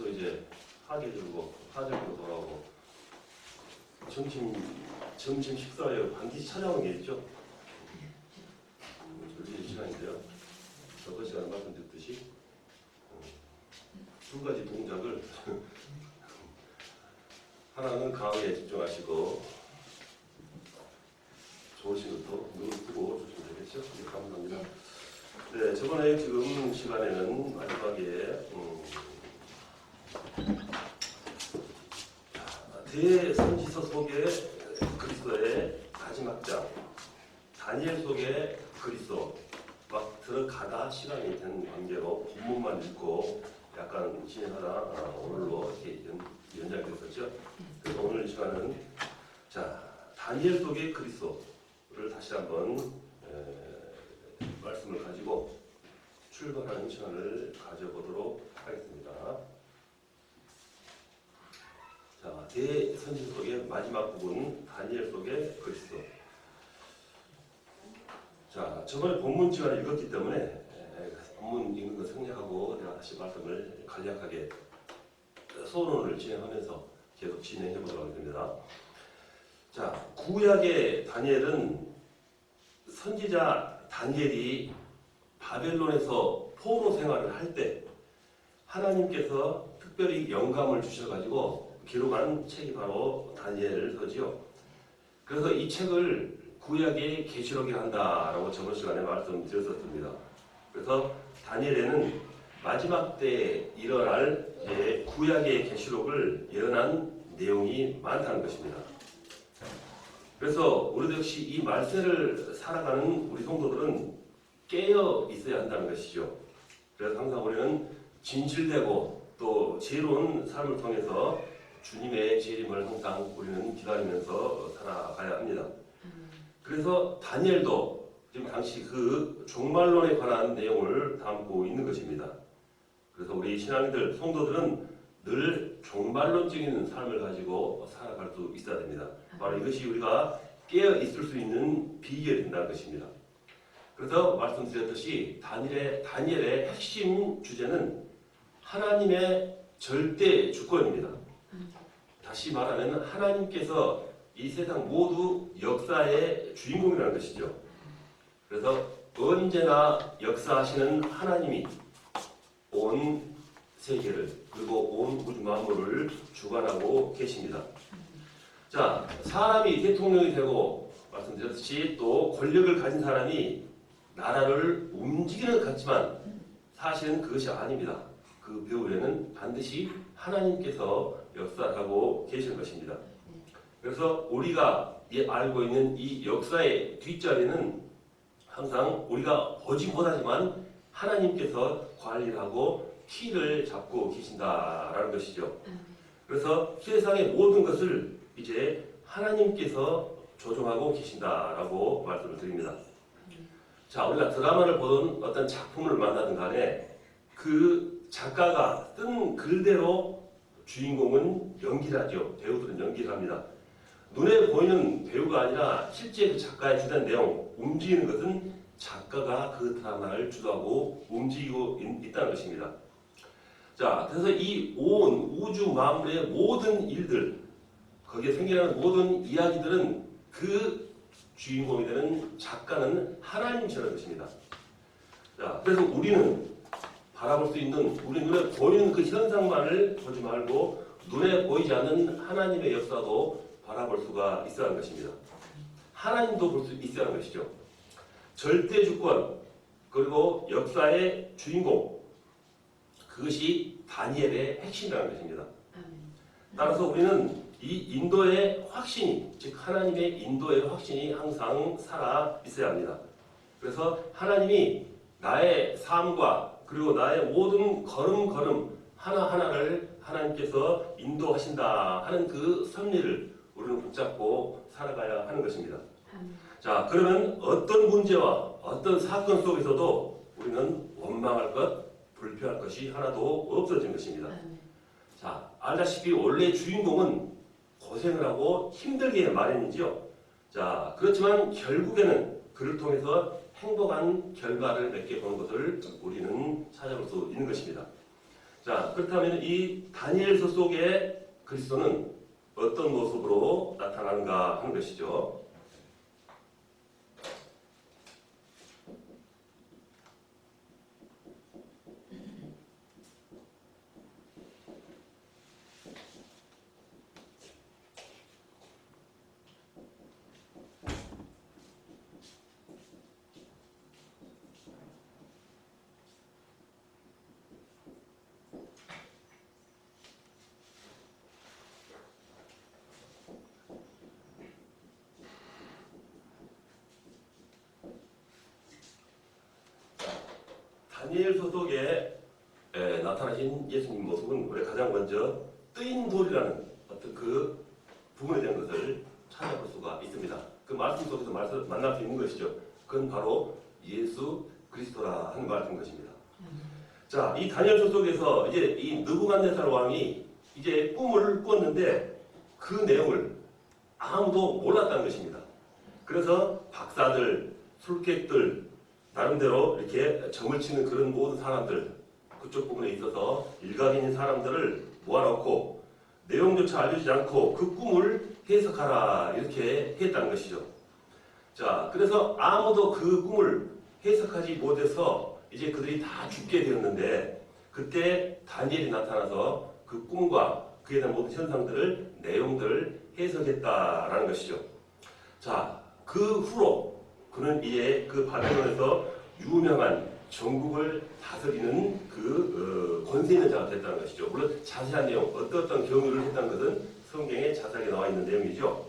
마치고 이제 화제 들고 돌아오고 점심 식사에 반드시 찾아오는 게 있죠. 졸리는 시간인데요. 저번 시간에 말씀드렸듯이 두 가지 동작을 하나는 강의에 집중하시고 좋으신 것도 눈을 뜨고 주시면 되겠죠. 네, 감사합니다. 네, 저번에 지금 시간에는 마지막에 대선지서 속의 그리스도의 마지막 장 다니엘 속의 그리스도 막 들어가다 시간이 된 관계로 본문만 읽고 약간 진행하다 오늘로 이렇게 연장됐었죠. 그래서 오늘 시간은 다니엘 속의 그리스도를 다시 한번 말씀을 가지고 출발하는 시간을 가져보도록 하겠습니다. 대선지서 속의 마지막 부분 다니엘 속의 그리스도. 저번에 본문 시간을 읽었기 때문에 본문 읽는 거 생략하고 내가 다시 말씀을 간략하게 소론을 진행하면서 계속 진행해 보도록 하겠습니다. 구약의 다니엘은 선지자 다니엘이 바벨론에서 포로 생활을 할 때 하나님께서 특별히 영감을 주셔가지고 기록한 책이 바로 다니엘서지요. 그래서 이 책을 구약의 계시록이라 한다라고 저번 시간에 말씀드렸었습니다. 그래서 다니엘에는 마지막 때 일어날 구약의 계시록을 예언한 내용이 많다는 것입니다. 그래서 우리도 역시 이 말세를 살아가는 우리 성도들은 깨어 있어야 한다는 것이죠. 그래서 항상 우리는 진실되고 또 지혜로운 삶을 통해서 주님의 재림을 항상 우리는 기다리면서 살아가야 합니다. 그래서 다니엘도 지금 당시 그 종말론에 관한 내용을 담고 있는 것입니다. 그래서 우리 신앙인들, 성도들은 늘 종말론적인 삶을 가지고 살아갈 수 있어야 됩니다. 바로 이것이 우리가 깨어 있을 수 있는 비결이 된다는 것입니다. 그래서 말씀드렸듯이 다니엘의 핵심 주제는 하나님의 절대 주권입니다. 다시 말하면 하나님께서 이 세상 모두 역사의 주인공이라는 것이죠. 그래서 언제나 역사하시는 하나님이 온 세계를 그리고 온 우주 만물을 주관하고 계십니다. 사람이 대통령이 되고 말씀드렸듯이 또 권력을 가진 사람이 나라를 움직이는 것 같지만 사실은 그것이 아닙니다. 그 배후에는 반드시 하나님께서 역사하고 계시는 것입니다. 그래서 우리가 알고 있는 이 역사의 뒷자리는 항상 우리가 보지 못하지만 하나님께서 관리를 하고 키를 잡고 계신다라는 것이죠. 그래서 세상의 모든 것을 이제 하나님께서 조종하고 계신다라고 말씀을 드립니다. 우리가 드라마를 보던 어떤 작품을 만나든 간에 그 작가가 쓴 글대로 주인공은 연기를 하죠. 배우들은 연기를 합니다. 눈에 보이는 배우가 아니라 실제 그 작가의 주된 내용, 움직이는 것은 작가가 그 드라마를 주도하고 움직이고 있다는 것입니다. 그래서 이 온 우주 만물의 모든 일들, 거기에 생겨나는 모든 이야기들은 그 주인공이 되는 작가는 하나님이시라는 것입니다. 그래서 우리는 바라볼 수 있는 우리 눈에 보이는 그 현상만을 보지 말고 눈에 보이지 않는 하나님의 역사도 바라볼 수가 있어야 하는 것입니다. 하나님도 볼 수 있어야 하는 것이죠. 절대 주권 그리고 역사의 주인공, 그것이 다니엘의 핵심이라는 것입니다. 따라서 우리는 이 인도의 확신이, 즉 하나님의 인도의 확신이 항상 살아 있어야 합니다. 그래서 하나님이 나의 삶과 그리고 나의 모든 걸음걸음 하나하나를 하나님께서 인도하신다 하는 그 섭리를 우리는 붙잡고 살아가야 하는 것입니다. 그러면 어떤 문제와 어떤 사건 속에서도 우리는 원망할 것, 불평할 것이 하나도 없어진 것입니다. 알다시피 원래 주인공은 고생을 하고 힘들게 마련이지요. 그렇지만 결국에는 그를 통해서 행복한 결과를 맺게 보는 것을 우리는 찾아볼 수 있는 것입니다. 자, 그렇다면 이 다니엘서 속의 그리스도는 어떤 모습으로 나타나는가 하는 것이죠. 다니엘서 속에 나타나신 예수님 모습은 우리 가장 먼저 뜨인 돌이라는 어떤 그 부분에 대한 것을 찾아볼 수가 있습니다. 그 말씀 속에서 만날 수 있는 것이죠. 그건 바로 예수 그리스도라 하는 말씀인 것입니다. 자, 이 다니엘서 속에서 이제 이 느부갓네살 왕이 이제 꿈을 꾸었는데 그 내용을 아무도 몰랐다는 것입니다. 그래서 박사들, 술객들, 나름대로 이렇게 점을 치는 그런 모든 사람들, 그쪽 부분에 있어서 일각인 사람들을 모아놓고 내용조차 알려주지 않고 그 꿈을 해석하라 이렇게 했다는 것이죠. 자, 그래서 아무도 그 꿈을 해석하지 못해서 이제 그들이 다 죽게 되었는데 그때 다니엘이 나타나서 그 꿈과 그에 대한 모든 현상들을 내용들을 해석했다라는 것이죠. 자, 그 후로 그는 이제 그 바벨론에서 유명한 전국을 다스리는 그 권세 있는 자가 됐다는 것이죠. 물론 자세한 내용, 어떤 경유를 했다는 것은 성경에 자세하게 나와 있는 내용이죠.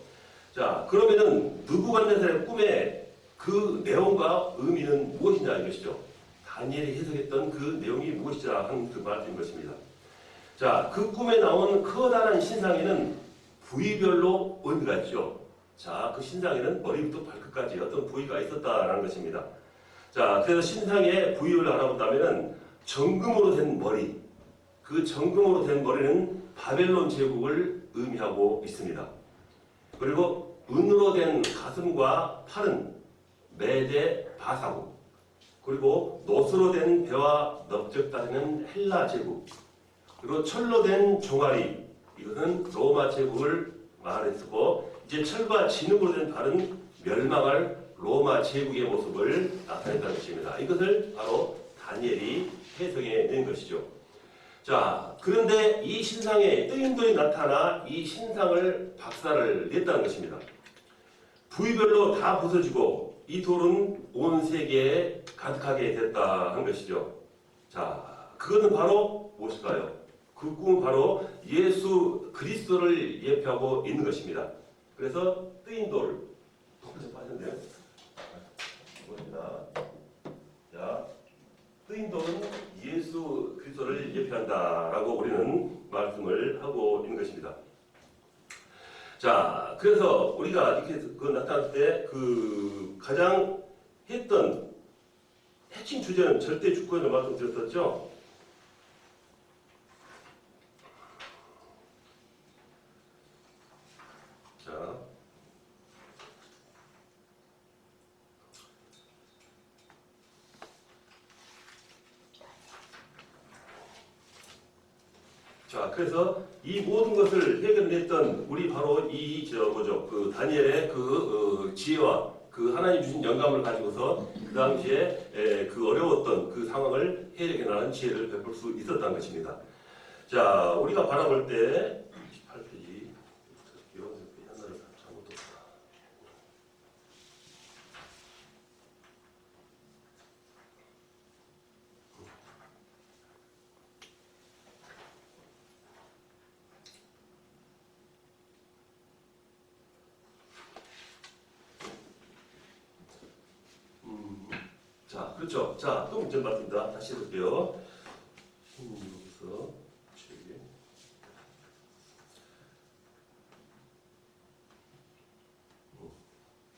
자, 그러면은 느부갓네살의 꿈의 그 내용과 의미는 무엇이냐 이것이죠. 다니엘이 해석했던 그 내용이 무엇이냐 하는 그 말인 것입니다. 자, 그 꿈에 나온 커다란 신상에는 부위별로 의미가 있죠. 자, 그 신상에는 머리부터 발끝까지 어떤 부위가 있었다라는 것입니다. 자, 그래서 신상의 부위를 알아본다면은 정금으로 된 머리, 그 정금으로 된 머리는 바벨론 제국을 의미하고 있습니다. 그리고 은으로 된 가슴과 팔은 메대 바사국, 그리고 노스로 된 배와 넓적다리는 헬라 제국, 그리고 철로 된 종아리, 이것은 로마 제국을 말했고, 이제 철과 진흙으로 된 발은 멸망할 로마 제국의 모습을 나타낸다는 것입니다. 이것을 바로 다니엘이 해석해낸 것이죠. 자, 그런데 이 신상에 뜨임돌이 나타나 이 신상을 박살을 냈다는 것입니다. 부위별로 다 부서지고 이 돌은 온 세계에 가득하게 됐다 한 것이죠. 자, 그것은 바로 무엇일까요? 그 꿈은 바로 예수 그리스도를 예표하고 있는 것입니다. 그래서 뜨인 돌, 좀 빠졌네요. 이겁니다. 자, 뜨인 돌은 예수 그리스도를 예표한다라고 우리는 말씀을 하고 있는 것입니다. 자, 그래서 우리가 이렇게 그 나타났을 때 그 가장 했던 핵심 주제는 절대 주권을 말씀드렸었죠. 자, 그래서 이 모든 것을 해결했던 우리 바로 그 다니엘의 그 지혜와 그 하나님 주신 영감을 가지고서 그 당시에 그 어려웠던 그 상황을 해결해 나가는 지혜를 베풀 수 있었다는 것입니다. 자, 우리가 바라볼 때 28페이지 하나를 잘못 뒀다. 자, 그렇죠. 자, 또 문제 맞습니다. 다시 해볼게요. 여기서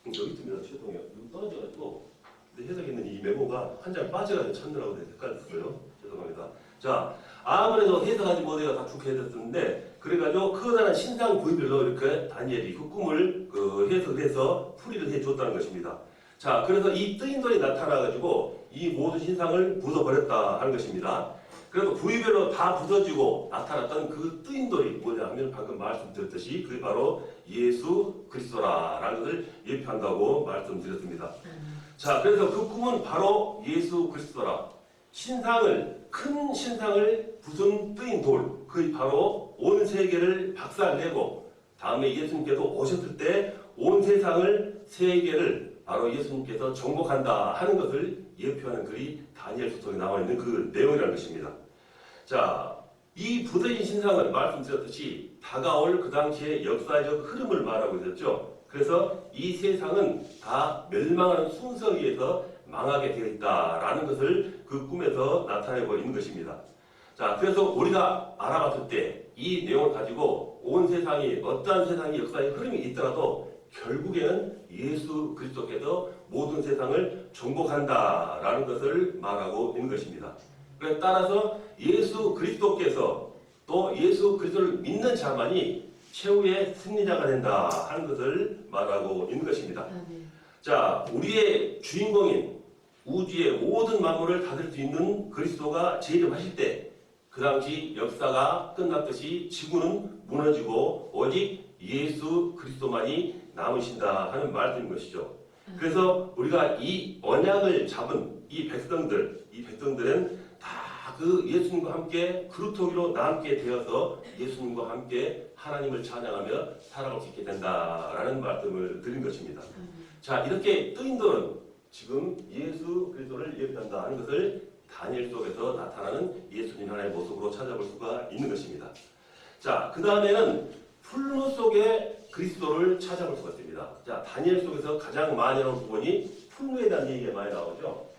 여기 있습니다. 죄송해요. 이거 떨어져가지고 해석했는 이 메모가 한 장 빠져가지고 찾느라고 헷갈렸어요. 죄송합니다. 자, 아무래도 해석하지 못해서 다 죽게 됐었는데 그래가지고 커다란 신상 부위별로 이렇게 다니엘이 그 꿈을 해석을 해서 풀이를 해줬다는 것입니다. 자, 그래서 이 뜨인 돌이 나타나가지고 이 모든 신상을 부숴버렸다 하는 것입니다. 그래도 부위별로 다 부서지고 나타났던 그 뜨인 돌이 뭐냐 하면 방금 말씀드렸듯이 그게 바로 예수 그리스도라라는 것을 예표한다고 말씀드렸습니다. 자, 그래서 그 꿈은 바로 예수 그리스도라. 큰 신상을 부순 뜨인 돌, 그게 바로 온 세계를 박살내고 다음에 예수님께서 오셨을 때 온 세계를 바로 예수님께서 정복한다 하는 것을 예표하는 글이 다니엘서 속에 나와 있는 그 내용이라는 것입니다. 자, 이 부서진 신상은 말씀드렸듯이 다가올 그 당시의 역사적 흐름을 말하고 있었죠. 그래서 이 세상은 다 멸망하는 순서에 의해서 망하게 되어 있다라는 것을 그 꿈에서 나타내고 있는 것입니다. 자, 그래서 우리가 알아봤을 때 이 내용을 가지고 온 세상이 어떠한 세상의 역사의 흐름이 있더라도 결국에는 예수 그리스도께서 모든 세상을 정복한다라는 것을 말하고 있는 것입니다. 그래서 따라서 예수 그리스도께서 또 예수 그리스도를 믿는 자만이 최후의 승리자가 된다 하는 것을 말하고 있는 것입니다. 자, 우리의 주인공인 우주의 모든 만물을 다스릴 수 있는 그리스도가 재림하실 때 그 당시 역사가 끝났듯이 지구는 무너지고 오직 예수 그리스도만이 남으신다 하는 말씀인 것이죠. 그래서 우리가 이 언약을 잡은 이 백성들은 다 그 예수님과 함께 그루터기로 남게 되어서 예수님과 함께 하나님을 찬양하며 살아갈 수 있게 된다라는 말씀을 드린 것입니다. 자, 이렇게 뜨인 돌은 지금 예수 그리스도를 예표한다 하는 것을 다니엘 속에서 나타나는 예수님 하나의 모습으로 찾아볼 수가 있는 것입니다. 자, 그 다음에는 풀무 속에 그리스도를 찾아볼 수가 있습니다. 자, 다니엘 속에서 가장 많이 나오는 부분이 풀무에 대한 얘기가 많이 나오죠.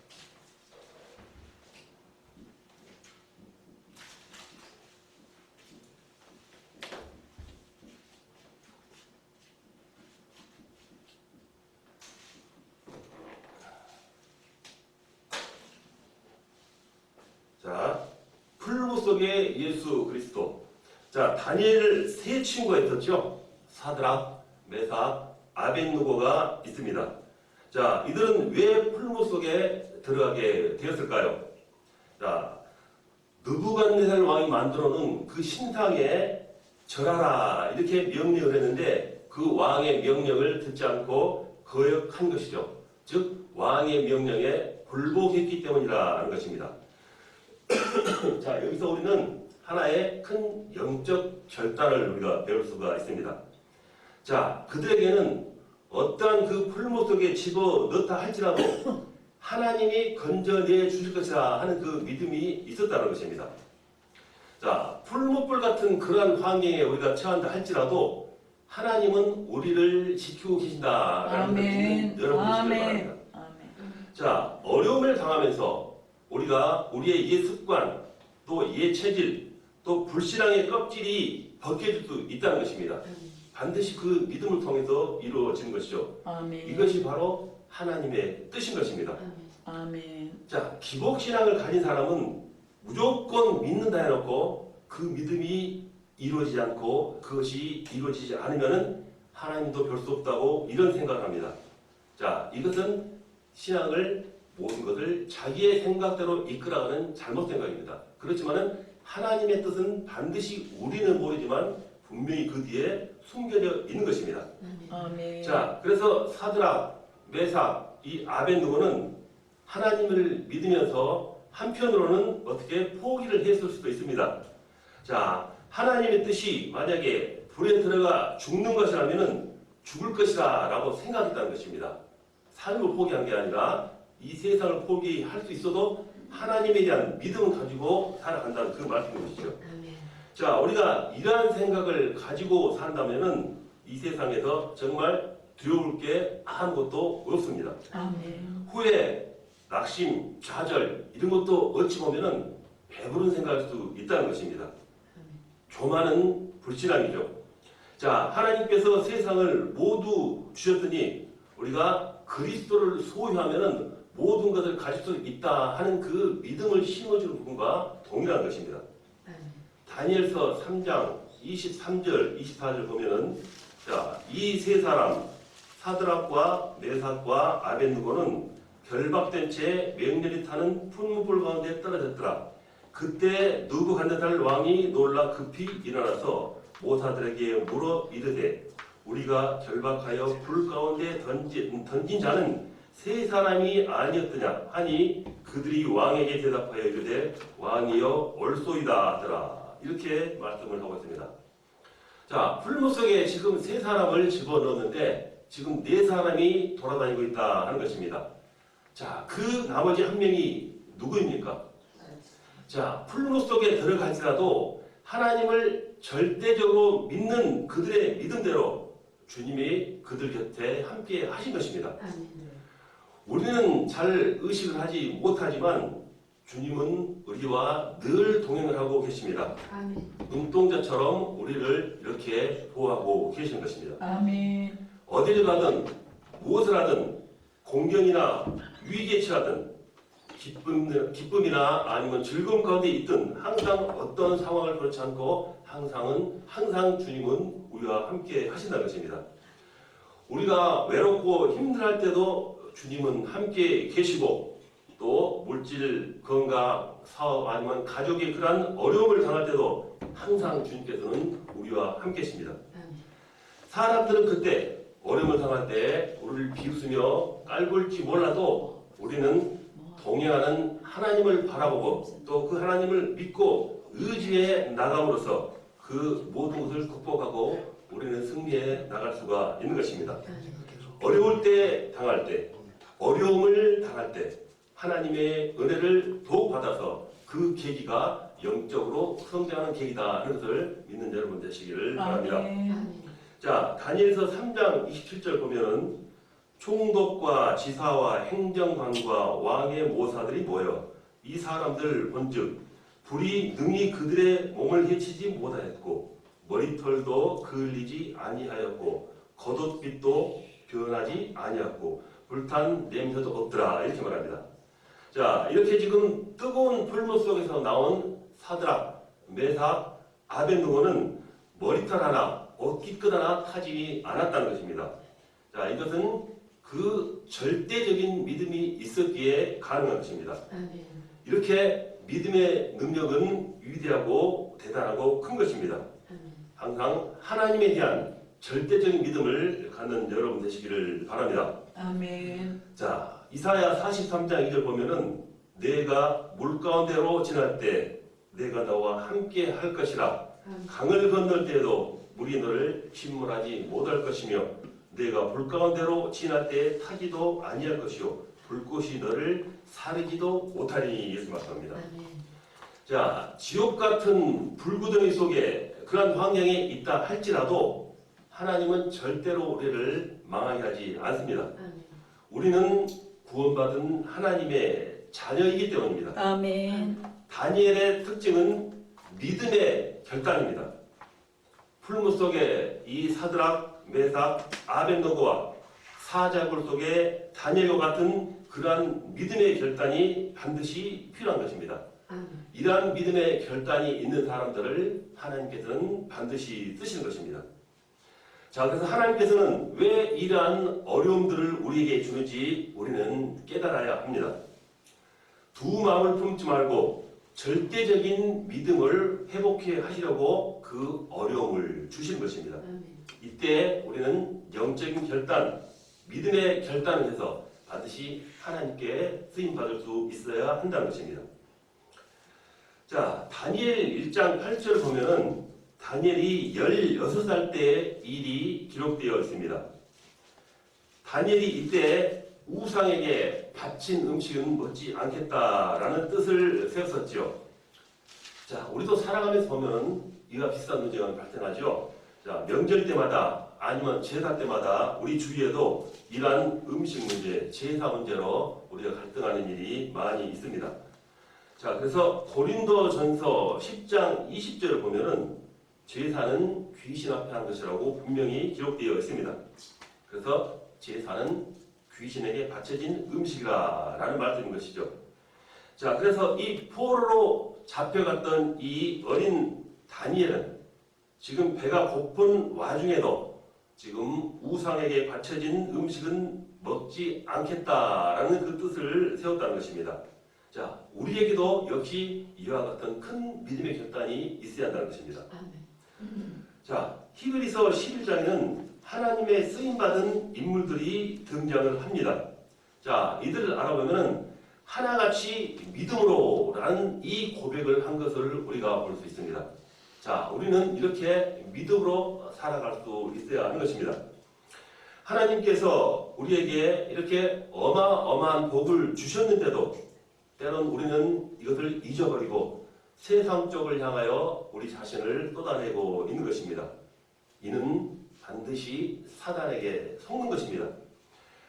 자, 풀무 속의 예수 그리스도. 자, 다니엘 세 친구가 있었죠. 사드락, 메삭, 아벳느고가 있습니다. 자, 이들은 왜 풀무 속에 들어가게 되었을까요? 자, 느부갓네살 왕이 만들어 놓은 그 신상에 절하라 이렇게 명령을 했는데 그 왕의 명령을 듣지 않고 거역한 것이죠. 즉 왕의 명령에 불복했기 때문이라는 것입니다. 자, 여기서 우리는 하나의 큰 영적 결단을 우리가 배울 수가 있습니다. 자, 그들에게는 어떠한 그 풀무 속에 집어넣다 할지라도 하나님이 건져내 주실 것이라 하는 그 믿음이 있었다는 것입니다. 자, 풀무불 같은 그러한 환경에 우리가 처한다 할지라도 하나님은 우리를 지키고 계신다라는 것을 여러분 보시길 바랍니다. 자, 어려움을 당하면서 우리가 우리의 옛 습관, 또 옛 체질, 또 불신앙의 껍질이 벗겨질 수 있다는 것입니다. 반드시 그 믿음을 통해서 이루어지는 것이죠. 아멘. 이것이 바로 하나님의 뜻인 것입니다. 아멘. 자, 기복신앙을 가진 사람은 무조건 믿는다 해놓고 그 믿음이 이루어지지 않고 그것이 이루어지지 않으면 하나님도 별 수 없다고 이런 생각을 합니다. 자, 이것은 신앙을 모든 것을 자기의 생각대로 이끌어가는 잘못 생각입니다. 그렇지만은 하나님의 뜻은 반드시 우리는 모르지만 분명히 그 뒤에 숨겨져 있는 것입니다. 아멘. 자, 그래서 사드락, 메삭, 이 아벳느고는 하나님을 믿으면서 한편으로는 어떻게 포기를 했을 수도 있습니다. 자, 하나님의 뜻이 만약에 불에 들어가 죽는 것이라면 죽을 것이다 라고 생각했다는 것입니다. 삶을 포기한 게 아니라 이 세상을 포기할 수 있어도 하나님에 대한 믿음을 가지고 살아간다는 그 말씀인 것이죠. 자, 우리가 이러한 생각을 가지고 산다면은 이 세상에서 정말 두려울 게 아무것도 없습니다. 아멘. 후회, 낙심, 좌절 이런 것도 어찌 보면은 배부른 생각일 수 있다는 것입니다. 교만은 불신앙이죠. 자, 하나님께서 세상을 모두 주셨으니 우리가 그리스도를 소유하면은 모든 것을 가질 수 있다 하는 그 믿음을 심어주는 부분과 동일한 것입니다. 다니엘서 3장 23절, 24절 보면은 자, 이 세 사람 사드락과 메삭과 아벳느고는 결박된 채 맹렬히 타는 풀무불 가운데 떨어졌더라. 그때 느부갓네살 왕이 놀라 급히 일어나서 모사들에게 물어 이르되 우리가 결박하여 불 가운데 던진 자는 세 사람이 아니었더냐 하니 그들이 왕에게 대답하여 이르되 왕이여 옳소이다 하더라. 이렇게 말씀을 하고 있습니다. 자, 풀무 속에 지금 세 사람을 집어넣었는데 지금 네 사람이 돌아다니고 있다 하는 것입니다. 자, 그 나머지 한 명이 누구입니까? 자, 풀무 속에 들어갈지라도 하나님을 절대적으로 믿는 그들의 믿음대로 주님이 그들 곁에 함께 하신 것입니다. 우리는 잘 의식을 하지 못하지만 주님은 우리와 늘 동행을 하고 계십니다. 눈동자처럼 우리를 이렇게 보호하고 계시는 것입니다. 아멘. 어디를 가든 무엇을 하든 공경이나 위기에 처하든 기쁨이나 아니면 즐거움 가운데 있든 항상 어떤 상황을 그렇지 않고 항상 주님은 우리와 함께 하신다는 것입니다. 우리가 외롭고 힘들할 때도 주님은 함께 계시고 또 물질, 건강, 사업 아니면 가족이 그러한 어려움을 당할 때도 항상 주님께서는 우리와 함께 계십니다. 사람들은 그때 어려움을 당할 때 우리를 비웃으며 깔볼지 몰라도 우리는 동행하는 하나님을 바라보고 또 그 하나님을 믿고 의지해 나감으로써 그 모든 것을 극복하고 우리는 승리해 나갈 수가 있는 것입니다. 어려울 때 당할 때 어려움을 당할 때 하나님의 은혜를 더욱 받아서 그 계기가 영적으로 성장하는 계기다 하는 것을 믿는 여러분 되시기를 바랍니다. 자, 다니엘서 3장 27절 보면은 총독과 지사와 행정관과 왕의 모사들이 모여 이 사람들 본즉 불이 능히 그들의 몸을 해치지 못하였고 머리털도 그을리지 아니하였고 겉옷빛도 변하지 아니하였고 불탄 냄새도 없더라 이렇게 말합니다. 자, 이렇게 지금 뜨거운 풀무 속에서 나온 사드락, 메삭, 아벤느고는 머리털 하나, 옷깃끝 하나 타지 않았다는 것입니다. 자, 이것은 그 절대적인 믿음이 있었기에 가능한 것입니다. 이렇게 믿음의 능력은 위대하고 대단하고 큰 것입니다. 항상 하나님에 대한 절대적인 믿음을 갖는 여러분 되시기를 바랍니다. 아멘. 자, 이사야 43장 2절 보면은 내가 물 가운데로 지날 때 내가 너와 함께 할 것이라 강을 건널 때에도 물이 너를 침몰하지 못할 것이며 내가 불 가운데로 지날 때 타지도 아니할 것이요 불꽃이 너를 사르지도 못하리니 이렇게 말씀합니다. 자, 지옥 같은 불구덩이 속에 그런 환경에 있다 할지라도 하나님은 절대로 우리를 망하게 하지 않습니다. 우리는 구원받은 하나님의 자녀이기 때문입니다. 아멘. 다니엘의 특징은 믿음의 결단입니다. 풀무 속에 이 사드락, 메삭, 아벤노고와 사자굴 속에 다니엘과 같은 그러한 믿음의 결단이 반드시 필요한 것입니다. 이러한 믿음의 결단이 있는 사람들을 하나님께서는 반드시 쓰시는 것입니다. 자, 그래서 하나님께서는 왜 이러한 어려움들을 우리에게 주는지 우리는 깨달아야 합니다. 두 마음을 품지 말고 절대적인 믿음을 회복해 하시려고 그 어려움을 주시는 것입니다. 이때 우리는 영적인 결단, 믿음의 결단을 해서 반드시 하나님께 쓰임받을 수 있어야 한다는 것입니다. 자, 다니엘 1장 8절을 보면은 다니엘이 16살 때의 일이 기록되어 있습니다. 다니엘이 이때 우상에게 바친 음식은 먹지 않겠다라는 뜻을 세웠었죠. 자, 우리도 살아가면서 보면 이와 비슷한 문제가 발생하죠. 자, 명절 때마다 아니면 제사 때마다 우리 주위에도 이러한 음식 문제, 제사 문제로 우리가 갈등하는 일이 많이 있습니다. 자, 그래서 고린도전서 10장 20절을 보면은 제사는 귀신 앞에 한 것이라고 분명히 기록되어 있습니다. 그래서 제사는 귀신에게 바쳐진 음식이라는 말씀인 것이죠. 자, 그래서 이 포로로 잡혀갔던 이 어린 다니엘은 지금 배가 고픈 와중에도 지금 우상에게 바쳐진 음식은 먹지 않겠다라는 그 뜻을 세웠다는 것입니다. 자, 우리에게도 역시 이와 같은 큰 믿음의 결단이 있어야 한다는 것입니다. 자, 히브리서 11장에는 하나님의 쓰임받은 인물들이 등장을 합니다. 자, 이들을 알아보면 하나같이 믿음으로 라는 이 고백을 한 것을 우리가 볼 수 있습니다. 자, 우리는 이렇게 믿음으로 살아갈 수 있어야 하는 것입니다. 하나님께서 우리에게 이렇게 어마어마한 복을 주셨는데도 때론 우리는 이것을 잊어버리고 세상 쪽을 향하여 우리 자신을 쏟아내고 있는 것입니다. 이는 반드시 사단에게 속는 것입니다.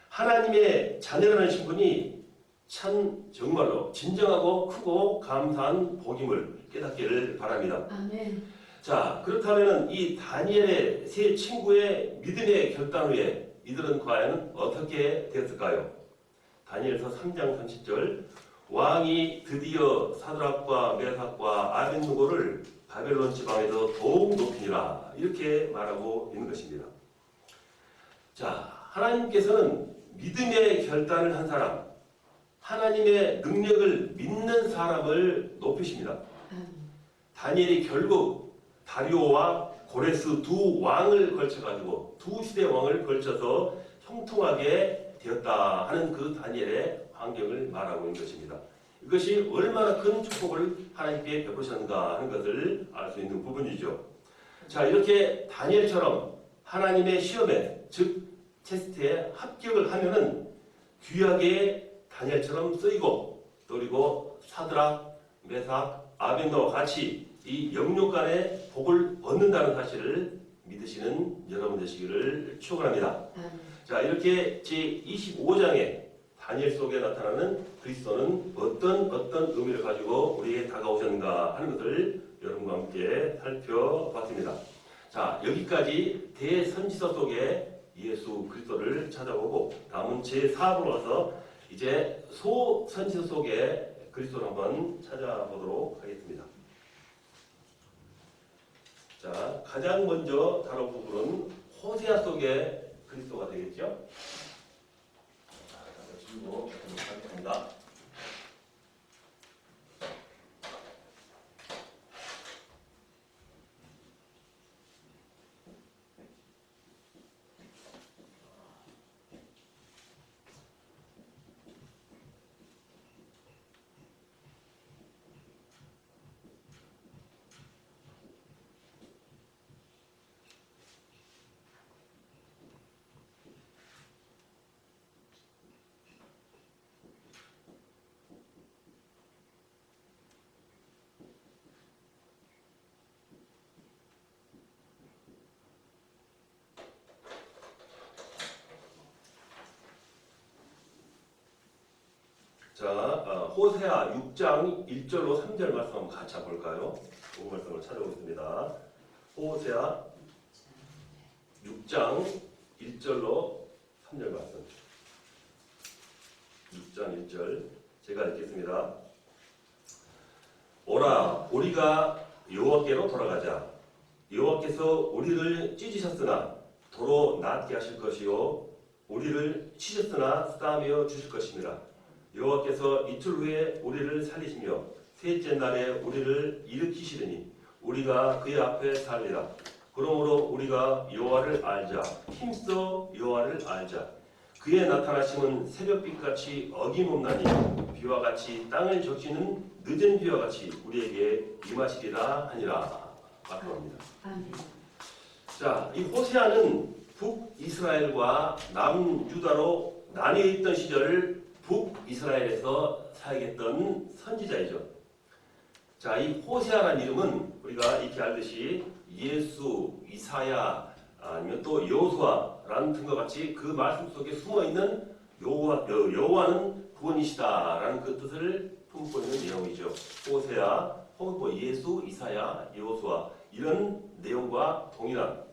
하나님의 자녀라는 신분이 참 정말로 진정하고 크고 감사한 복임을 깨닫기를 바랍니다. 아멘. 자, 그렇다면 이 다니엘의 세 친구의 믿음의 결단 후에 이들은 과연 어떻게 되었을까요? 다니엘서 3장 30절 왕이 드디어 사드락과 메삭과 아벤누고를 바벨론 지방에서 더욱 높이니라 이렇게 말하고 있는 것입니다. 자, 하나님께서는 믿음의 결단을 한 사람, 하나님의 능력을 믿는 사람을 높이십니다. 다니엘이 결국 다리오와 고레스 두 왕을 걸쳐가지고 두 시대 왕을 걸쳐서 형통하게 되었다 하는 그 다니엘의 환경을 말하고 있는 것입니다. 이것이 얼마나 큰 축복을 하나님께 베푸셨는가 하는 것을 알 수 있는 부분이죠. 자, 이렇게 다니엘처럼 하나님의 시험에 즉 테스트에 합격을 하면은 귀하게 다니엘처럼 쓰이고 그리고 사드락, 메삭, 아벤노와 같이 이 영육간의 복을 얻는다는 사실을 믿으시는 여러분 되시기를 축원합니다. 자, 이렇게 제25장에 다니엘 속에 나타나는 그리스도는 어떤 의미를 가지고 우리에게 다가오셨는가 하는 것을 여러분과 함께 살펴봤습니다. 자, 여기까지 대선지서 속에 예수 그리스도를 찾아보고 다음은 제4부로 와서 이제 소선지서 속에 그리스도를 한번 찾아보도록 하겠습니다. 자, 가장 먼저 다룰 부분은 호세아 속의 그리스도가 되겠죠. 자, 주고 보도록 하겠습니다. 자, 호세아 6장 1절로 3절 말씀 한번 같이 볼까요? 그 말씀을 찾아보겠습니다. 호세아 6장 1절로 3절 말씀. 6장 1절 제가 읽겠습니다. 오라, 우리가 여호와께로 돌아가자. 여호와께서 우리를 찢으셨으나 도로 낫게 하실 것이요 우리를 치셨으나 싸매어 주실 것입니다. 여호와께서 이틀 후에 우리를 살리시며 셋째 날에 우리를 일으키시리니 우리가 그의 앞에 살리라. 그러므로 우리가 여호와를 알자. 힘써 여호와를 알자. 그의 나타나심은 새벽빛같이 어김없나니 비와 같이 땅을 적시는 늦은 비와 같이 우리에게 임하시리라 하니라. 말씀합니다. 자, 이 호세아는 북이스라엘과 남유다로 나뉘어 있던 시절을 북이스라엘에서 사역했던 선지자이죠. 자, 이 호세아라는 이름은 우리가 익히 알듯이 예수, 이사야, 아니면 또 여호수아라는 등과 같이 그 말씀 속에 숨어있는 여호와는 구원이시다라는 그 뜻을 품고 있는 내용이죠. 호세아, 혹은 뭐 예수, 이사야, 여호수아 이런 내용과 동일한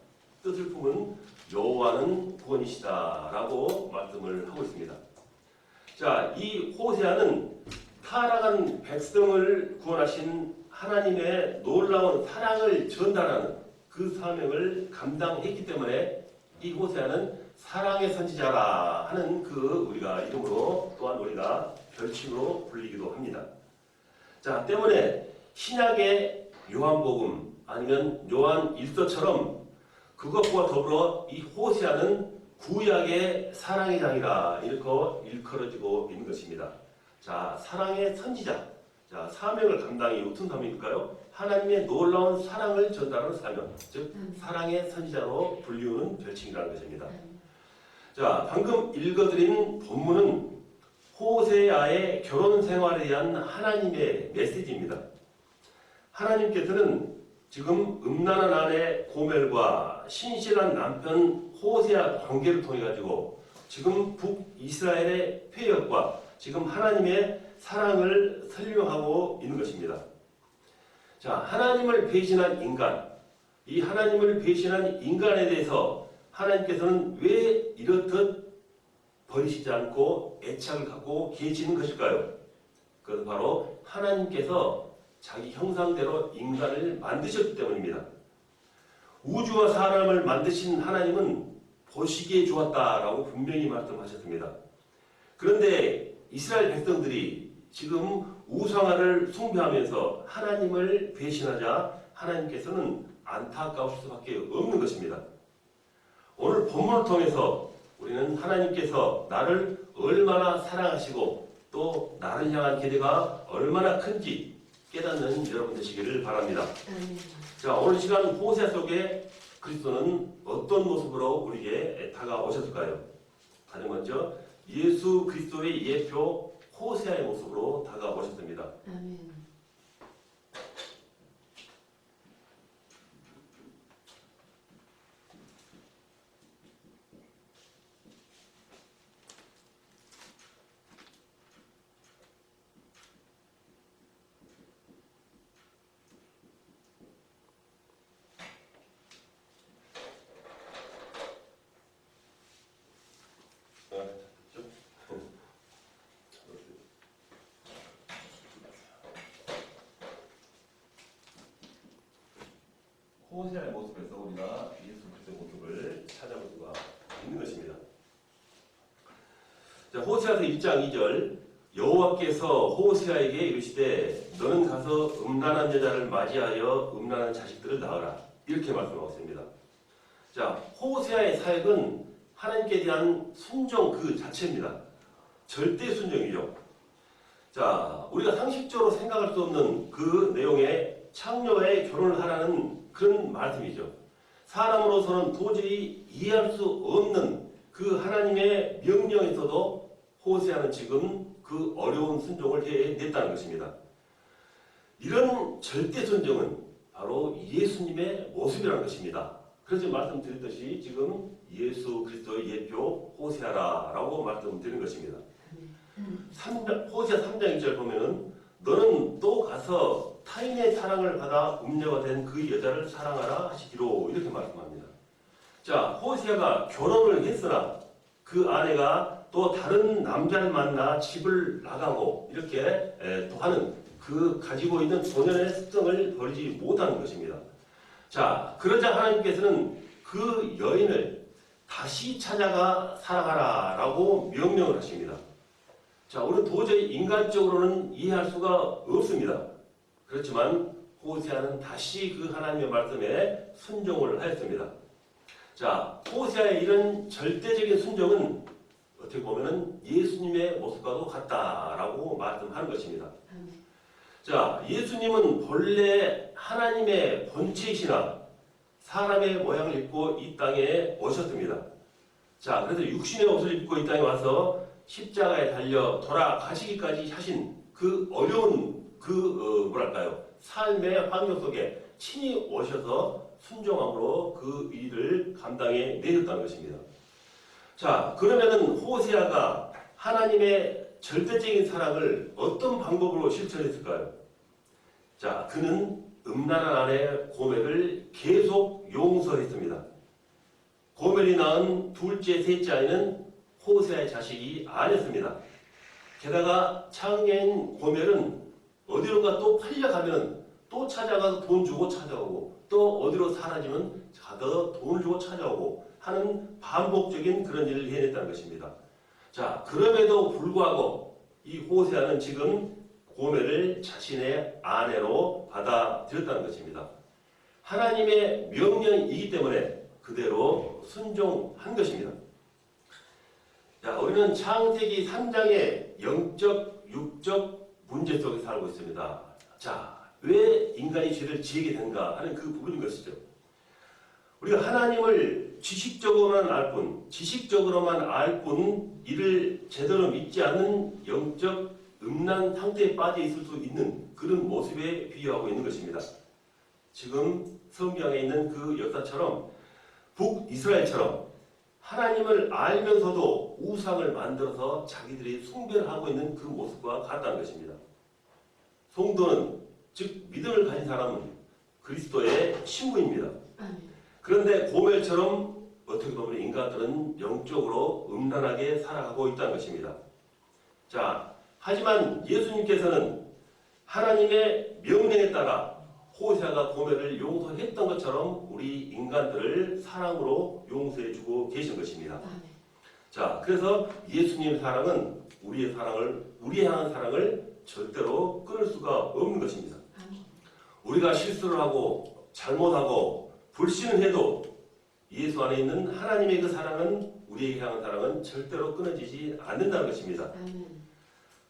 뜻을 품은 여호와는 구원이시다라고 말씀을 하고 있습니다. 자, 이 호세아는 타락한 백성을 구원하신 하나님의 놀라운 사랑을 전달하는 그 사명을 감당했기 때문에 이 호세아는 사랑의 선지자라 하는 그 우리가 이름으로 또한 우리가 별칭으로 불리기도 합니다. 자, 때문에 신약의 요한복음 아니면 요한 일서처럼 그것과 더불어 이 호세아는 구약의 사랑의 장이라 이렇게 일컬어지고 있는 것입니다. 자, 사랑의 선지자. 자, 사명을 감당이 어떤 사명일까요? 하나님의 놀라운 사랑을 전달하는 사명, 즉 사랑의 선지자로 불리우는 별칭이라는 것입니다. 자, 방금 읽어드린 본문은 호세아의 결혼 생활에 대한 하나님의 메시지입니다. 하나님께서는 지금 음란한 아내 고멜과 신실한 남편 호세아 관계를 통해 가지고 지금 북이스라엘의 폐역과 지금 하나님의 사랑을 설명하고 있는 것입니다. 자, 하나님을 배신한 인간, 이 하나님을 배신한 인간에 대해서 하나님께서는 왜 이렇듯 버리시지 않고 애착을 갖고 계시는 것일까요? 그것은 바로 하나님께서 자기 형상대로 인간을 만드셨기 때문입니다. 우주와 사람을 만드신 하나님은 보시기에 좋았다라고 분명히 말씀하셨습니다. 그런데 이스라엘 백성들이 지금 우상화를 숭배하면서 하나님을 배신하자 하나님께서는 안타까우실 수밖에 없는 것입니다. 오늘 본문을 통해서 우리는 하나님께서 나를 얼마나 사랑하시고 또 나를 향한 기대가 얼마나 큰지 깨닫는 여러분 되시기를 바랍니다. 자, 오늘 시간 호세아 속에 그리스도는 어떤 모습으로 우리에게 다가오셨을까요? 가장 먼저 예수 그리스도의 예표 호세아의 모습으로 다가오셨습니다. 아멘. 호세아의 모습에서 우리가 예수 그리스도의 모습을 찾아볼 수가 있는 것입니다. 자, 호세아서 1장 2절 여호와께서 호세아에게 이르시되 너는 가서 음란한 여자를 맞이하여 음란한 자식들을 낳으라 이렇게 말씀하고 있습니다. 자, 호세아의 사역은 하나님께 대한 순종 그 자체입니다. 절대 순종이죠. 자, 우리가 상식적으로 생각할 수 없는 그 내용의 창녀와의 결혼을 하라는 그런 말씀이죠. 사람으로서는 도저히 이해할 수 없는 그 하나님의 명령에서도 호세아는 지금 그 어려운 순종을 해냈다는 것입니다. 이런 절대 순종은 바로 예수님의 모습이라는 것입니다. 그래서 말씀드렸듯이 지금 예수 그리스도의 예표 호세아라고 말씀드리는 것입니다. 호세아 3장 1절 보면은 너는 또 가서 타인의 사랑을 받아 음녀가 된 그 여자를 사랑하라 하시기로 이렇게 말씀합니다. 자, 호세아가 결혼을 했으나 그 아내가 또 다른 남자를 만나 집을 나가고 이렇게 또 하는 그 가지고 있는 본연의 습성을 버리지 못하는 것입니다. 자, 그러자 하나님께서는 그 여인을 다시 찾아가 사랑하라 라고 명령을 하십니다. 자, 우리는 도저히 인간적으로는 이해할 수가 없습니다. 그렇지만 호세아는 다시 그 하나님의 말씀에 순종을 하였습니다. 자, 호세아의 이런 절대적인 순종은 어떻게 보면은 예수님의 모습과도 같다라고 말씀하는 것입니다. 자, 예수님은 본래 하나님의 본체이시나 사람의 모양을 입고 이 땅에 오셨습니다. 자, 그래서 육신의 옷을 입고 이 땅에 와서 십자가에 달려 돌아가시기까지 하신 그 어려운 뭐랄까요, 삶의 환경 속에 친히 오셔서 순종함으로 그 일을 감당해 내셨다는 것입니다. 자, 그러면은 호세아가 하나님의 절대적인 사랑을 어떤 방법으로 실천했을까요? 자, 그는 음란한 아내 고멜을 계속 용서했습니다. 고멜이 낳은 둘째, 셋째 아이는 호세아의 자식이 아니었습니다. 게다가 창녀인 고멜은 어디론가 또 팔려가면 또 찾아가서 돈 주고 찾아오고 또 어디로 사라지면 가더 돈을 주고 찾아오고 하는 반복적인 그런 일을 해냈다는 것입니다. 자, 그럼에도 불구하고 이 호세아는 지금 고멜을 자신의 아내로 받아들였다는 것입니다. 하나님의 명령이기 때문에 그대로 순종한 것입니다. 자, 우리는 창세기 3장의 영적, 육적 문제 속에 살고 있습니다. 자, 왜 인간이 죄를 지게 된가 하는 그 부분인 것이죠. 우리가 하나님을 지식적으로만 알 뿐 이를 제대로 믿지 않는 영적 음란 상태에 빠져 있을 수 있는 그런 모습에 비유하고 있는 것입니다. 지금 성경에 있는 그 역사처럼 북이스라엘처럼 하나님을 알면서도 우상을 만들어서 자기들이 숭배를 하고 있는 그 모습과 같다는 것입니다. 성도는, 즉 믿음을 가진 사람은 그리스도의 신부입니다. 그런데 고멜처럼 어떻게 보면 인간들은 영적으로 음란하게 살아가고 있다는 것입니다. 자, 하지만 예수님께서는 하나님의 명령에 따라 호세아가 고멜을 용서했던 것처럼 우리 인간들을 사랑으로 용서해주고 계신 것입니다. 자, 그래서 예수님의 사랑은 우리 향한 사랑을 절대로 끊을 수가 없는 것입니다. 우리가 실수를 하고 잘못하고 불신을 해도 예수 안에 있는 하나님의 그 사랑은 우리에게 향한 사랑은 절대로 끊어지지 않는다는 것입니다.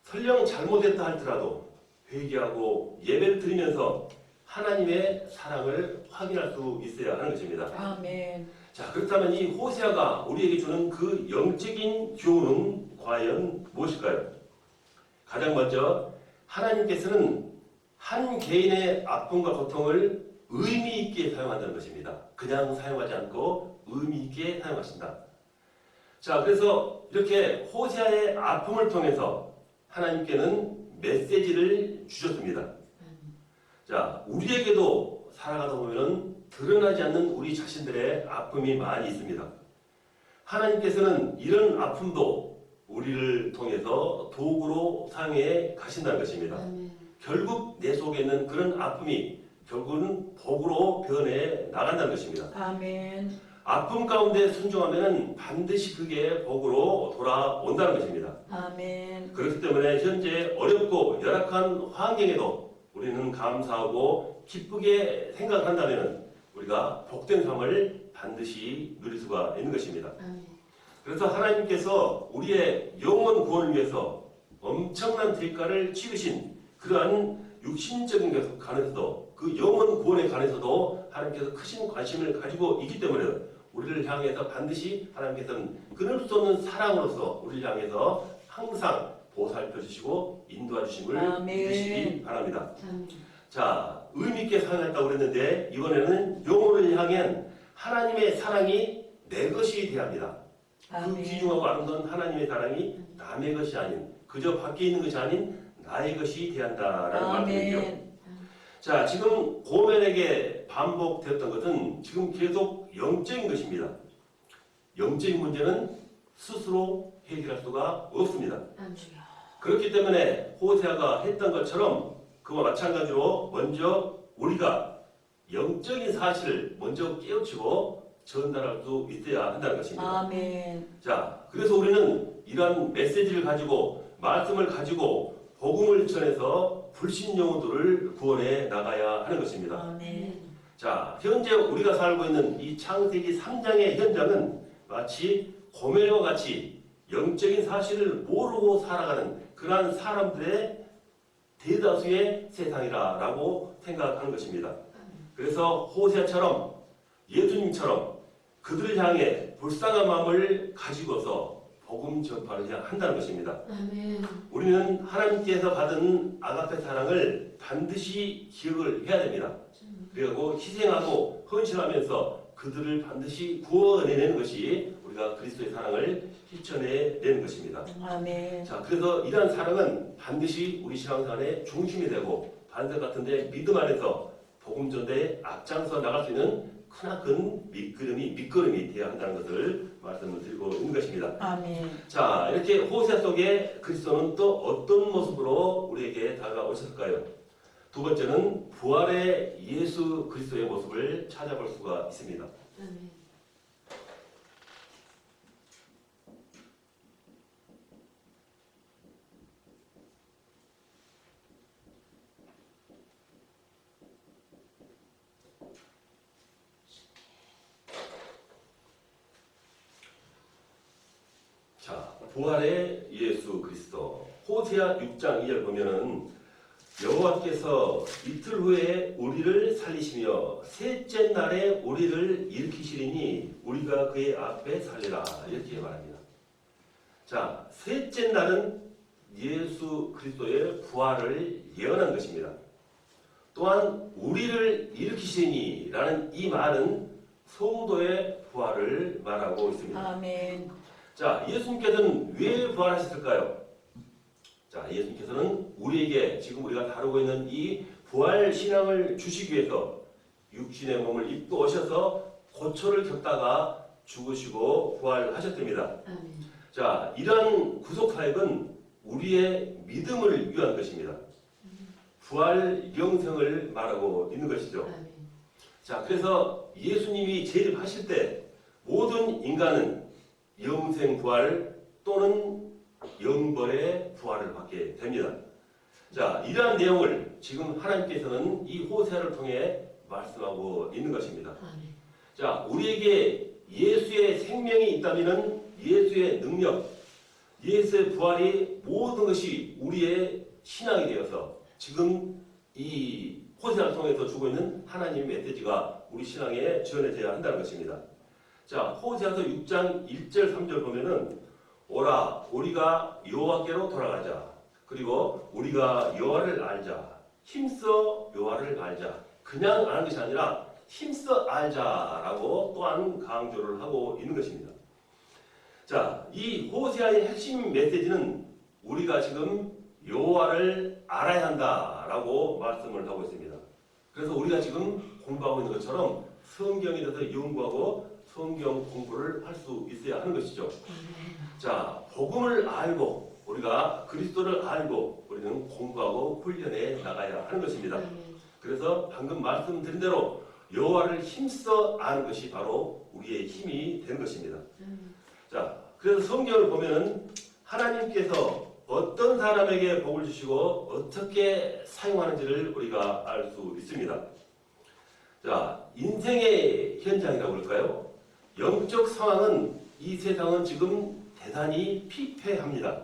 설령 잘못했다 할지라도 회개하고 예배를 드리면서 하나님의 사랑을 확인할 수 있어야 하는 것입니다. 아멘. 자, 그렇다면 이 호세아가 우리에게 주는 그 영적인 교훈은 과연 무엇일까요? 가장 먼저 하나님께서는 한 개인의 아픔과 고통을 의미 있게 사용한다는 것입니다. 그냥 사용하지 않고 의미 있게 사용하신다. 자, 그래서 이렇게 호세아의 아픔을 통해서 하나님께는 메시지를 주셨습니다. 자, 우리에게도 살아가다 보면은 드러나지 않는 우리 자신들의 아픔이 많이 있습니다. 하나님께서는 이런 아픔도 우리를 통해서 도구로 사용해 가신다는 것입니다. 결국 내 속에 있는 그런 아픔이 결국은 복으로 변해 나간다는 것입니다. 아멘. 아픔 가운데 순종하면 반드시 그게 복으로 돌아온다는 것입니다. 아멘. 그렇기 때문에 현재 어렵고 열악한 환경에도 우리는 감사하고 기쁘게 생각한다면 우리가 복된 삶을 반드시 누릴 수가 있는 것입니다. 그래서 하나님께서 우리의 영원 구원을 위해서 엄청난 대가를 치르신 그러한 육신적인 것에 관해서도 그 영원 구원에 관해서도 하나님께서 크신 관심을 가지고 있기 때문에 우리를 향해서 반드시 하나님께서는 끊을 수 없는 사랑으로서 우리를 향해서 항상 보살펴 주시고 인도해 주심을 믿으시기 바랍니다. 자, 의미 있게 사용했다고 그랬는데 이번에는 영혼을 향한 하나님의 사랑이 내 것이 되어야 합니다. 그 귀중하고 아름다운 하나님의 사랑이 남의 것이 아닌 그저 밖에 있는 것이 아닌 나의 것이 되어야 한다라는 말씀이죠. 자, 지금 고멜에게 반복되었던 것은 지금 계속 영적인 것입니다. 영적인 문제는 스스로 해결할 수가 없습니다. 그렇기 때문에 호세아가 했던 것처럼 그와 마찬가지로 먼저 우리가 영적인 사실을 먼저 깨우치고 전달할 수 있어야 한다는 것입니다. 아멘. 자, 그래서 우리는 이러한 메시지를 가지고 말씀을 가지고 복음을 전해서 불신 영혼들을 구원해 나가야 하는 것입니다. 아멘. 자, 현재 우리가 살고 있는 이 창세기 3장의 현장은 마치 고멜과 같이 영적인 사실을 모르고 살아가는 그러한 사람들의 대다수의 세상이라고 생각하는 것입니다. 그래서 호세아처럼 예수님처럼 그들을 향해 불쌍한 마음을 가지고서 복음 전파를 한다는 것입니다. 우리는 하나님께서 받은 아가페 사랑을 반드시 기억을 해야 됩니다. 그리고 희생하고 헌신하면서 그들을 반드시 구원해내는 것이 우리가 그리스도의 사랑을 실천해내는 것입니다. 아멘. 자, 그래서 이러한 사랑은 반드시 우리 신앙생활의 중심이 되고 반석 같은데 믿음 안에서 복음 전대에 앞장서 나갈 수 있는 크나큰 밑거름이 되어야 한다는 것을 말씀을 드리고 있는 것입니다. 아멘. 자, 이렇게 호세아 속에 그리스도는 또 어떤 모습으로 우리에게 다가오셨을까요? 두 번째는 부활의 예수 그리스도의 모습을 찾아볼 수가 있습니다. 부활의 예수 그리스도. 호세아 6장 2절 보면은 여호와께서 이틀 후에 우리를 살리시며 셋째 날에 우리를 일으키시리니 우리가 그의 앞에 살리라 이렇게 말합니다. 자, 셋째 날은 예수 그리스도의 부활을 예언한 것입니다. 또한 우리를 일으키시니 라는 이 말은 성도의 부활을 말하고 있습니다. 아멘. 자, 예수님께서는 왜 부활하셨을까요? 자, 예수님께서는 우리에게 지금 우리가 다루고 있는 이 부활 신앙을 주시기 위해서 육신의 몸을 입고 오셔서 고초를 겪다가 죽으시고 부활하셨답니다. 아멘. 자, 이러한 구속 사역은 우리의 믿음을 위한 것입니다. 부활 영생을 말하고 있는 것이죠. 아멘. 자, 그래서 예수님이 재림하실 때 모든 인간은 영생 부활 또는 영벌의 부활을 받게 됩니다. 자, 이러한 내용을 지금 하나님께서는 이 호세아를 통해 말씀하고 있는 것입니다. 아멘. 자, 우리에게 예수의 생명이 있다면 예수의 능력, 예수의 부활이 모든 것이 우리의 신앙이 되어서 지금 이 호세아를 통해서 주고 있는 하나님의 메시지가 우리 신앙에 전해져야 한다는 것입니다. 자, 호세아서 6장 1절 3절 보면은 오라 우리가 여호와께로 돌아가자. 그리고 우리가 여호와를 알자. 힘써 여호와를 알자. 그냥 아는 것이 아니라 힘써 알자라고 또한 강조를 하고 있는 것입니다. 자, 이 호세아의 핵심 메시지는 우리가 지금 여호와를 알아야 한다라고 말씀을 하고 있습니다. 그래서 우리가 지금 공부하고 있는 것처럼 성경에 대해서 연구하고 성경 공부를 할 수 있어야 하는 것이죠. 자, 복음을 알고 우리가 그리스도를 알고 우리는 공부하고 훈련해 나가야 하는 것입니다. 그래서 방금 말씀드린 대로 여호와를 힘써 아는 것이 바로 우리의 힘이 되는 것입니다. 자, 그래서 성경을 보면은 하나님께서 어떤 사람에게 복을 주시고 어떻게 사용하는지를 우리가 알 수 있습니다. 자, 인생의 현장이라고 할까요? 영적 상황은 이 세상은 지금 대단히 피폐합니다.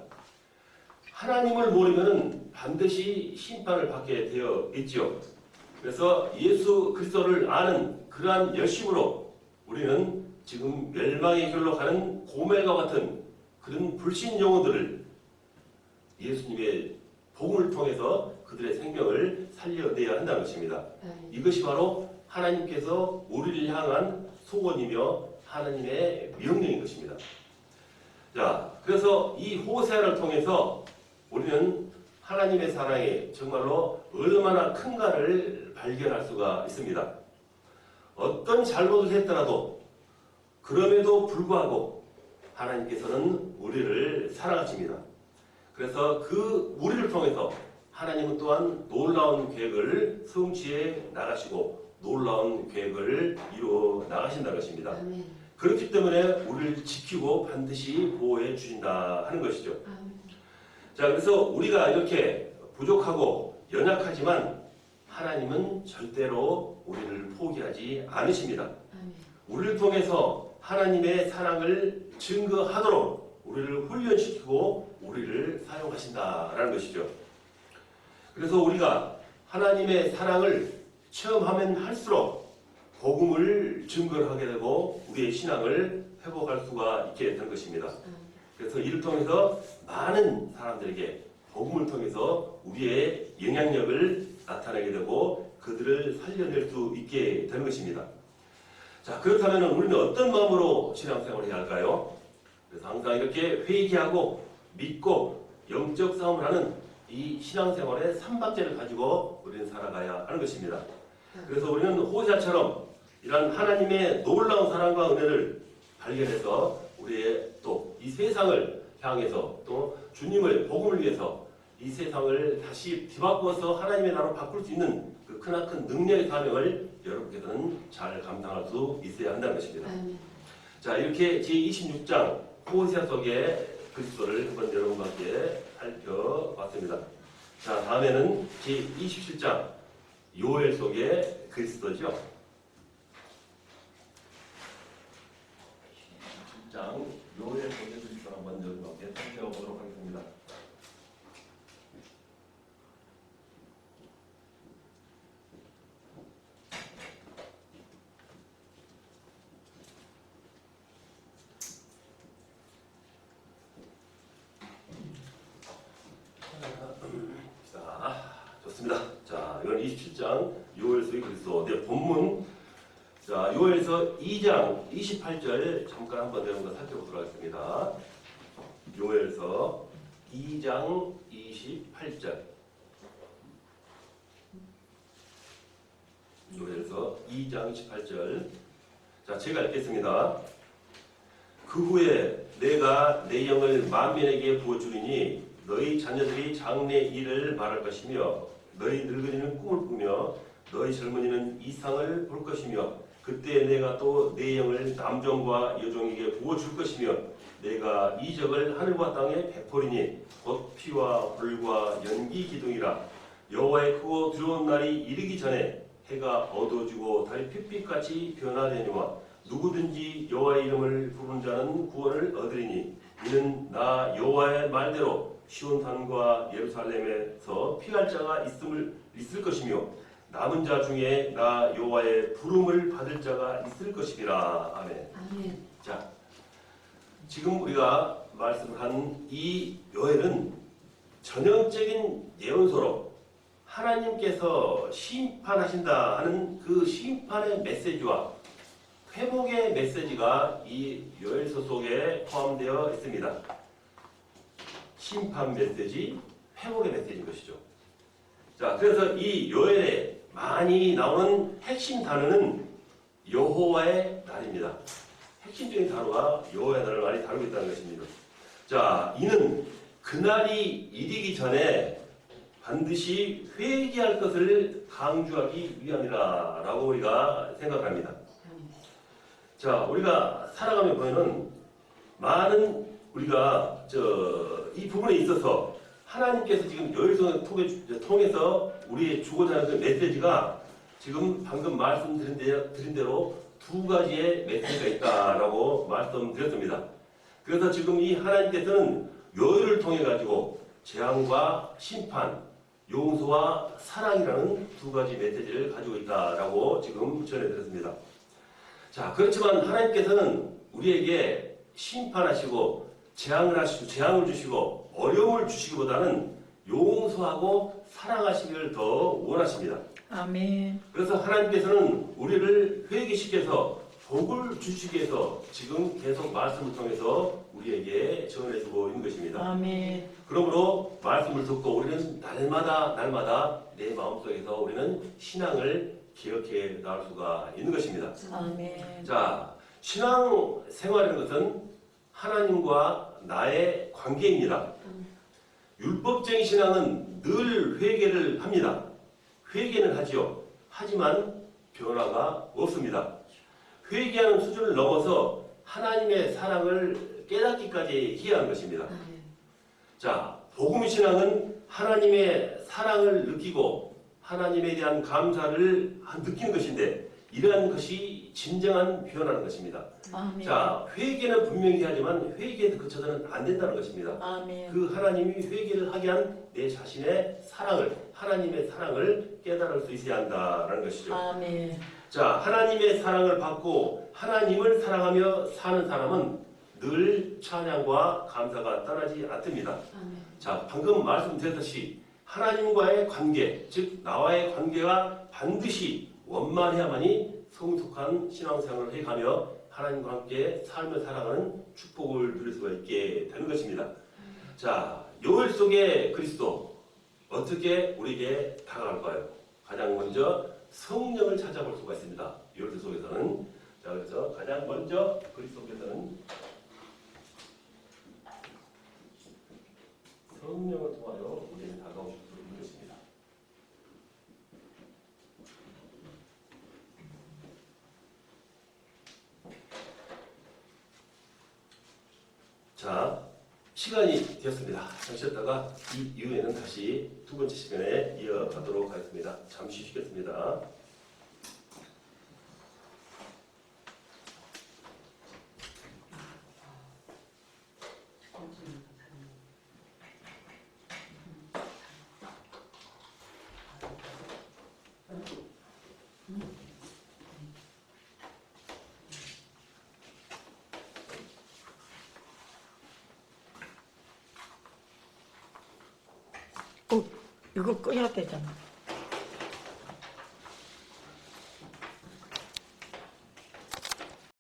하나님을 모르면 반드시 심판을 받게 되어 있죠. 그래서 예수 그리스도를 아는 그러한 열심으로 우리는 지금 멸망의 길로 가는 고멜과 같은 그런 불신 영혼들을 예수님의 복음을 통해서 그들의 생명을 살려내야 한다는 것입니다. 이것이 바로 하나님께서 우리를 향한 소원이며 하나님의 명령인 것입니다. 자, 그래서 이 호세아를 통해서 우리는 하나님의 사랑이 정말로 얼마나 큰가를 발견할 수가 있습니다. 어떤 잘못을 했더라도 그럼에도 불구하고 하나님께서는 우리를 사랑하십니다. 그래서 그 우리를 통해서 하나님은 또한 놀라운 계획을 성취해 나가시고 놀라운 계획을 이루어 나가신다는 것입니다. 아멘. 그렇기 때문에 우리를 지키고 반드시 보호해 주신다 하는 것이죠. 아멘. 자, 그래서 우리가 이렇게 부족하고 연약하지만 하나님은 절대로 우리를 포기하지 않으십니다. 아멘. 우리를 통해서 하나님의 사랑을 증거하도록 우리를 훈련시키고 우리를 사용하신다라는 것이죠. 그래서 우리가 하나님의 사랑을 체험하면 할수록 복음을 증거하게 되고 우리의 신앙을 회복할 수가 있게 되는 것입니다. 그래서 이를 통해서 많은 사람들에게 복음을 통해서 우리의 영향력을 나타내게 되고 그들을 살려낼 수 있게 되는 것입니다. 자, 그렇다면 우리는 어떤 마음으로 신앙생활을 해야 할까요? 그래서 항상 이렇게 회개하고 믿고 영적 싸움을 하는 이 신앙생활의 삼박제를 가지고 우리는 살아가야 하는 것입니다. 그래서 우리는 호세아처럼 이런 하나님의 놀라운 사랑과 은혜를 발견해서 우리의 또 이 세상을 향해서 또 주님의 복음을 위해서 이 세상을 다시 뒤바꾸어서 하나님의 나라로 바꿀 수 있는 그 크나큰 능력의 사명을 여러분께서는 잘 감당할 수 있어야 한다는 것입니다. 아멘. 자, 이렇게 제26장 호세아 속의 그리스도를 한번 여러분과 함께 살펴봤습니다. 자, 다음에는 제27장 요엘 속의 그리스도죠. 27장 요엘 속의 그리스도 한번 여러분과 함께 27장 요엘서의 그리스도. 네, 본문. 자, 요엘서 2장 28절 잠깐 한번 내용을 살펴보도록 하겠습니다. 요엘서 2장 28절. 요엘서 2장 28절. 자, 제가 읽겠습니다. 그 후에 내가 내 영을 만민에게 부어주리니 너희 자녀들이 장래 일을 말할 것이며 너희 늙은이는 꿈을 꾸며 너희 젊은이는 이상을 볼 것이며 그때 내가 또 내 영을 남종과 여종에게 부어줄 것이며 내가 이적을 하늘과 땅에 베푸리니 곧 피와 불과 연기 기둥이라. 여호와의 크고 두려운 날이 이르기 전에 해가 어두워지고 달이 핏빛같이 변화되니와 누구든지 여호와의 이름을 부르는 자는 구원을 얻으리니 이는 나 여호와의 말대로 시온산과 예루살렘에서 피할 자가 있을 것이며 남은 자 중에 나 여호와의 부름을 받을 자가 있을 것이니라. 아멘. 아멘. 자, 지금 우리가 말씀한 이 요엘은 전형적인 예언서로 하나님께서 심판하신다 하는 그 심판의 메시지와 회복의 메시지가 이 요엘서 속에 포함되어 있습니다. 심판 메시지, 회복의 메시지인 것이죠. 자, 그래서 이 요엘에 많이 나오는 핵심 단어는 여호와의 날입니다. 핵심적인 단어가 여호와의 날을 많이 다루고 있다는 것입니다. 자, 이는 그날이 이르기 전에 반드시 회개할 것을 강조하기 위함이라 라고 우리가 생각합니다. 자, 우리가 살아가며 보면은 많은 우리가 이 부분에 있어서 하나님께서 지금 요엘서를 통해서 우리의 주고자 하는 그 메시지가 지금 방금 말씀드린 대로 두 가지의 메시지가 있다라고 말씀드렸습니다. 그래서 지금 이 하나님께서는 요엘을 통해 가지고 재앙과 심판, 용서와 사랑이라는 두 가지 메시지를 가지고 있다라고 지금 전해드렸습니다. 자, 그렇지만 하나님께서는 우리에게 심판하시고 재앙을 주시고 어려움을 주시기보다는 용서하고 사랑하시기를 더 원하십니다. 아멘. 그래서 하나님께서는 우리를 회개시켜서 복을 주시기 위해서 지금 계속 말씀을 통해서 우리에게 전해주고 있는 것입니다. 아멘. 그러므로 말씀을 듣고 우리는 날마다 내 마음속에서 우리는 신앙을 기억해 나갈 수가 있는 것입니다. 아멘. 자, 신앙 생활이라는 것은 하나님과 나의 관계입니다. 율법적인 신앙은 늘 회개를 합니다. 회개는 하지요. 하지만 변화가 없습니다. 회개하는 수준을 넘어서 하나님의 사랑을 깨닫기까지 해야 하는 것입니다. 자, 복음 신앙은 하나님의 사랑을 느끼고 하나님에 대한 감사를 느끼는 것인데 이러한 것이 진정한 변화라는 것입니다. 아멘. 자, 회개는 분명히 하지만 회개에서 그쳐서는 안 된다는 것입니다. 아멘. 그 하나님이 회개를 하게 한 내 자신의 사랑을, 하나님의 사랑을 깨달을 수 있어야 한다는 것이죠. 아멘. 자, 하나님의 사랑을 받고 하나님을 사랑하며 사는 사람은 늘 찬양과 감사가 떠나지 않습니다. 자, 방금 말씀드렸듯이 하나님과의 관계, 즉 나와의 관계가 반드시 원만해야만이 성숙한 신앙생활을 해가며 하나님과 함께 삶을 살아가는 축복을 누릴 수가 있게 되는 것입니다. 자, 요엘 속의 그리스도 어떻게 우리에게 다가갈까요? 가장 먼저 성령을 찾아볼 수가 있습니다. 요엘 속에서는. 자, 그래서 가장 먼저 그리스도께서는 성령을 통하여 우리에게 다가오실 수 있는 것입니다. 자, 시간이 되었습니다. 잠시 쉬었다가 이 이후에는 다시 두 번째 시간에 이어가도록 하겠습니다. 잠시 쉬겠습니다. 이거 꺼야 되잖아.